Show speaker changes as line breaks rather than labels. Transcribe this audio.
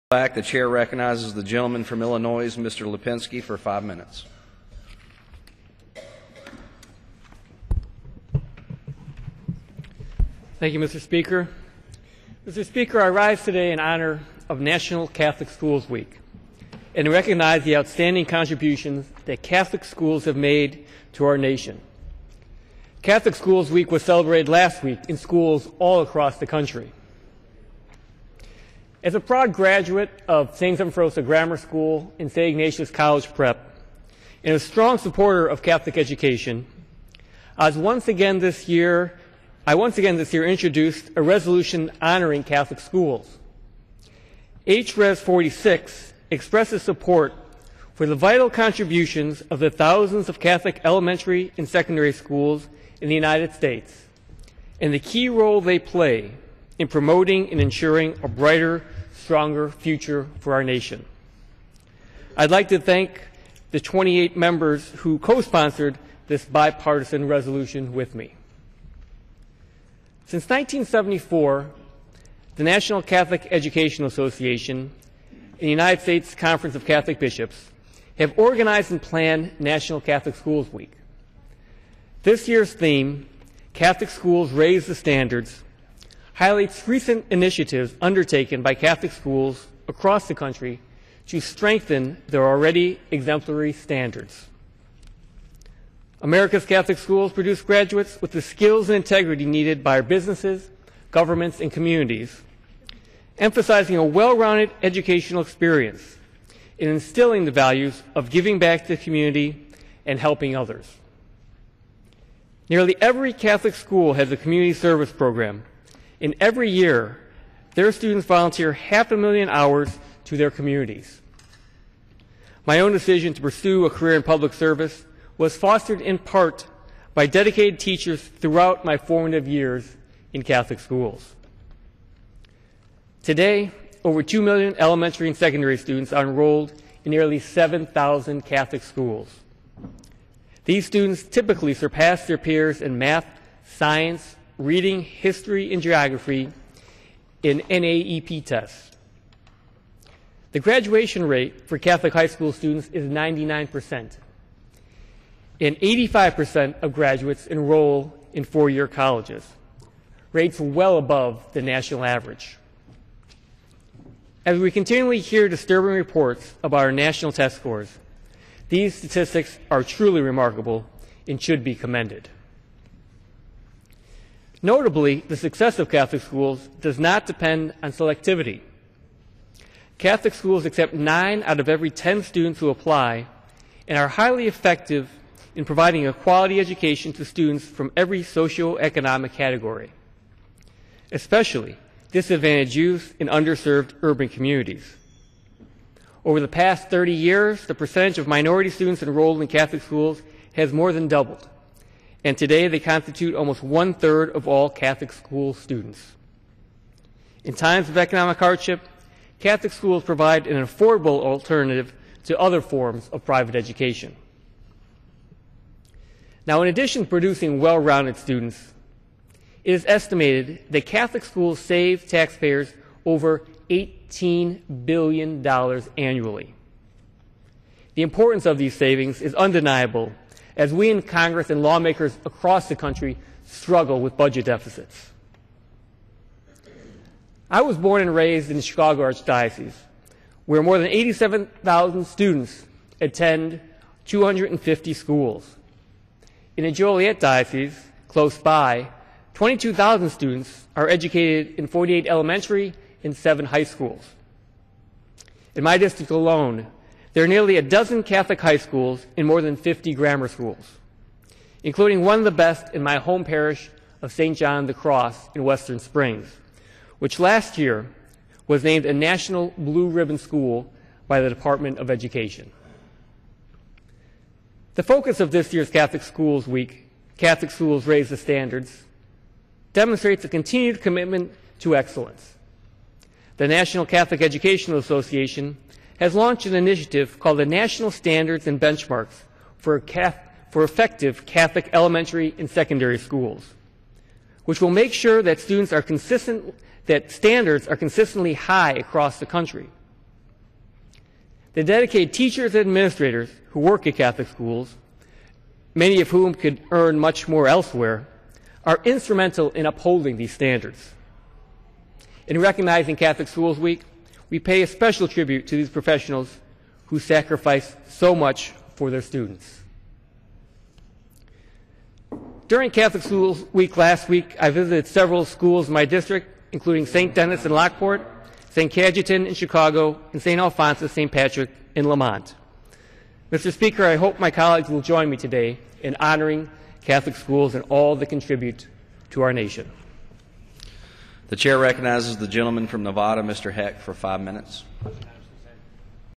Back, the chair recognizes the gentleman from Illinois, Mr. Lipinski, for 5 minutes.
Thank you, Mr. Speaker. Mr. Speaker, I rise today in honor of National Catholic Schools Week and to recognize the outstanding contributions that Catholic schools have made to our nation. Catholic Schools Week was celebrated last week in schools all across the country. As a proud graduate of St. Semperosa Grammar School and St. Ignatius College Prep, and a strong supporter of Catholic education, I once again this year introduced a resolution honoring Catholic schools. H-Res 46 expresses support for the vital contributions of the thousands of Catholic elementary and secondary schools in the United States and the key role they play in promoting and ensuring a brighter, stronger future for our nation. I'd like to thank the 28 members who co-sponsored this bipartisan resolution with me. Since 1974, the National Catholic Education Association and the United States Conference of Catholic Bishops have organized and planned National Catholic Schools Week. This year's theme, Catholic Schools Raise the Standards, highlights recent initiatives undertaken by Catholic schools across the country to strengthen their already exemplary standards. America's Catholic schools produce graduates with the skills and integrity needed by our businesses, governments, and communities, emphasizing a well-rounded educational experience and instilling the values of giving back to the community and helping others. Nearly every Catholic school has a community service program, and every year their students volunteer 500,000 hours to their communities. My own decision to pursue a career in public service was fostered in part by dedicated teachers throughout my formative years in Catholic schools. Today, over 2 million elementary and secondary students are enrolled in nearly 7,000 Catholic schools. These students typically surpass their peers in math, science, reading, history, and geography in NAEP tests. The graduation rate for Catholic high school students is 99%, and 85% of graduates enroll in four-year colleges, rates well above the national average. As we continually hear disturbing reports about our national test scores, these statistics are truly remarkable and should be commended. Notably, the success of Catholic schools does not depend on selectivity. Catholic schools accept 9 out of every 10 students who apply and are highly effective in providing a quality education to students from every socioeconomic category, especially disadvantaged youth in underserved urban communities. Over the past 30 years, the percentage of minority students enrolled in Catholic schools has more than doubled, and today they constitute almost 1/3 of all Catholic school students. In times of economic hardship, Catholic schools provide an affordable alternative to other forms of private education. Now, in addition to producing well-rounded students, it is estimated that Catholic schools save taxpayers over $18 billion annually. The importance of these savings is undeniable as we in Congress and lawmakers across the country struggle with budget deficits. I was born and raised in the Chicago Archdiocese, where more than 87,000 students attend 250 schools. In the Joliet Diocese, close by, 22,000 students are educated in 48 elementary and 7 high schools. In my district alone, there are nearly a dozen Catholic high schools and more than 50 grammar schools, including one of the best in my home parish of St. John the Cross in Western Springs, which last year was named a National Blue Ribbon School by the Department of Education. The focus of this year's Catholic Schools Week, Catholic Schools Raise the Standards, demonstrates a continued commitment to excellence. The National Catholic Education Association has launched an initiative called the National Standards and Benchmarks for effective Catholic elementary and secondary schools, which will make sure that standards are consistently high across the country. The dedicated teachers and administrators who work at Catholic schools, many of whom could earn much more elsewhere, are instrumental in upholding these standards. In recognizing Catholic Schools Week, we pay a special tribute to these professionals who sacrifice so much for their students. During Catholic Schools Week last week, I visited several schools in my district, including St. Denis in Lockport, St. Cajetan in Chicago, and St. Alphonsus St. Patrick in Lamont. Mr. Speaker, I hope my colleagues will join me today in honoring Catholic schools and all that contribute to our nation.
The chair recognizes the gentleman from Nevada, Mr. Heck, for 5 minutes.